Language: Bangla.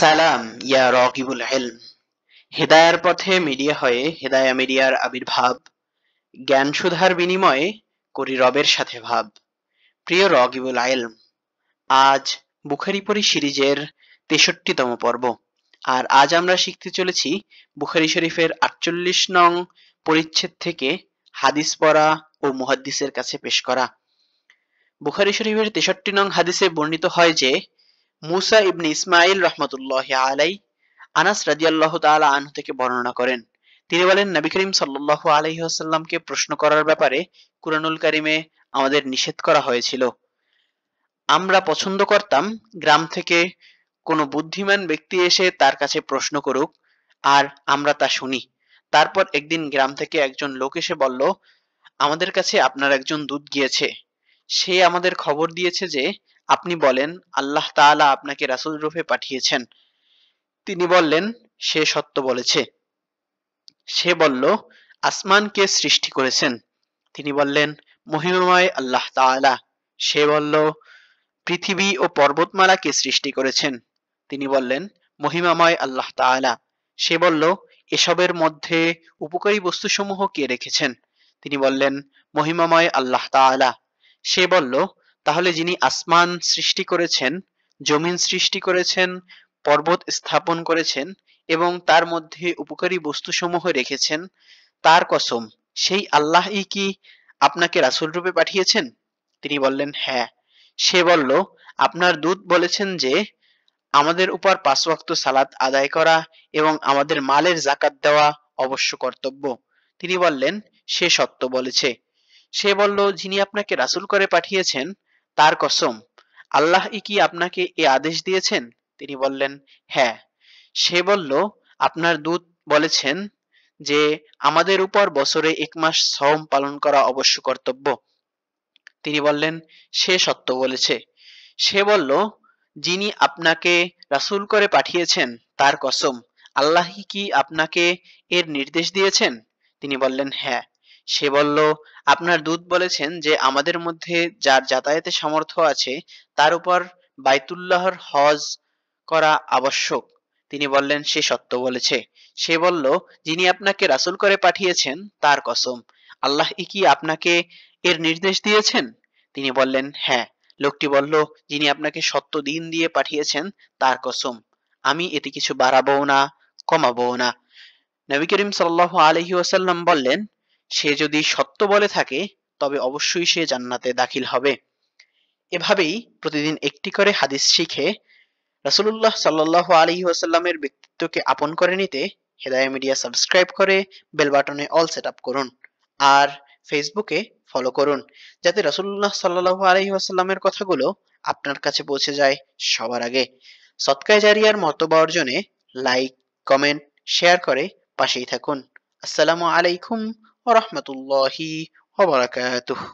সালাম ইয়া রাগিবুল ইলম। হেদায়ার পথে মিডিয়া হয়ে হেদায়া মিডিয়ার আবির্ভাব, জ্ঞান সুধার বিনিময়ে করি রবের সাথে ভাব। প্রিয় রাগিবুল ইলম, আজ বুখারী পড়ি সিরিজের ৬৩তম পর্ব। আর আজ আমরা শিখতে চলেছি বুখারী শরীফের ৪৮ নং পরিচ্ছেদ থেকে হাদিস পড়া ও মুহাদ্দিসের কাছে পেশ করা। বুখারী শরীফের ৬৩ নং হাদিসে বর্ণিত হয় যে, মুসা ইবনে ইসমাইল রহমতুল্লাহি আলাই আনাস রাদিয়াল্লাহু তাআলা আনহু থেকে বর্ণনা করেন। তিনি বলেন, নবী করিম সাল্লাল্লাহু আলাইহি ওয়াসাল্লামকে প্রশ্ন করার ব্যাপারে কুরআনুল কারীমে আমাদের নিষেধ করা হয়েছিল। আমরা পছন্দ করতাম গ্রাম থেকে কোনো বুদ্ধিমান ব্যক্তি এসে তার কাছে প্রশ্ন করুক আর আমরা তা শুনি। তারপর একদিন গ্রাম থেকে একজন লোক এসে বলল, আমাদের কাছে আপনার একজন দূত গিয়েছে। সে আমাদের খবর দিয়েছে যে আপনি বলেন আল্লাহ তাআলা আপনাকে রাসূল রূপে পাঠিয়েছেন। তিনি বললেন, সে সত্য বলেছে। সে বলল, আসমান কে সৃষ্টি করেছেন? তিনি বললেন, মহিমাময় আল্লাহ তাআলা। সে বলল, পৃথিবী ও পর্বতমালা কে সৃষ্টি করেছেন? তিনি বললেন, মহিমাময় আল্লাহ তাআলা। সে বলল, এসবের মধ্যে উপকারী বস্তুসমূহ কে রেখেছেন? তিনি বললেন, মহিমাময় আল্লাহ তাআলা। সে বলল, তাহলে যিনি আসমান সৃষ্টি করেছেন, জমিন সৃষ্টি করেছেন, পর্বত স্থাপন করেছেন এবং তার মধ্যে উপকারী বস্তুসমূহ রেখেছেন, তার কসম, সেই আল্লাহই কি আপনাকে রাসূল রূপে পাঠিয়েছেন? তিনি বললেন, হ্যাঁ। সে বলল, আপনার দূত বলেছেন যে আমাদের উপর ৫ ওয়াক্ত সালাত আদায় করা এবং আমাদের মালের যাকাত দেওয়া অবশ্য কর্তব্য। তিনি বললেন, সে সত্য বলেছে। সে বলল, যিনি আপনাকে রাসূল করে পাঠিয়েছেন, তার কসম, আল্লাহই কি আপনাকে এ আদেশ দিয়েছেন? তিনি বললেন, হ্যাঁ। সে বলল, আপনার দূত বলেছেন যে আমাদের উপর বছরে ১ মাস সওম পালন করা অবশ্য কর্তব্য। তিনি বললেন, সে সত্য বলেছে। সে বলল, যিনি আপনাকে রাসূল করে পাঠিয়েছেন, তার কসম, আল্লাহই কি আপনাকে এর নির্দেশ দিয়েছেন? তিনি বললেন, হ্যাঁ। সে বলল, আপনার দূত বলেছেন যে আমাদের মধ্যে যার যাতায়াতের সামর্থ্য আছে তার উপর বাইতুল্লাহর হজ করা আবশ্যক। তিনি বললেন, সে সত্য বলেছে। সে বলল, যিনি আপনাকে রাসূল করে পাঠিয়েছেন, তার কসম, আল্লাহই কি আপনাকে এর নির্দেশ দিয়েছেন? তিনি বললেন, হ্যাঁ। লোকটি বলল, যিনি আপনাকে সত্য দিন দিয়ে পাঠিয়েছেন, তার কসম, আমি এতে কিছু বাড়াবও না, কমাবও না। নবী করিম সাল্লাল্লাহু আলাইহি ওয়াসাল্লাম বললেন, সে যদি সত্য বলে থাকে তবে অবশ্যই সে জান্নাতে দাখিল হবে। এভাবেই প্রতিদিন একটি করে হাদিস শিখে রাসূলুল্লাহ সাল্লাল্লাহু আলাইহি ওয়াসাল্লামের ব্যক্তিত্বকে আপন করে নিতে হেদায়া মিডিয়া সাবস্ক্রাইব করে বেল বাটনে অল সেট আপ করুন। আর ফেসবুকে ফলো করুন, যাতে রাসূলুল্লাহ সাল্লাল্লাহু আলাইহি ওয়াসাল্লামের কথাগুলো আপনার কাছে পৌঁছে যায় সবার আগে। সদকায়ে জারিয়ার মর্তবা অর্জনে লাইক, কমেন্ট, শেয়ার করে পাশেই থাকুন। আসসালামু আলাইকুম ওয়া রাহমাতুল্লাহি ওয়া বারাকাতুহু।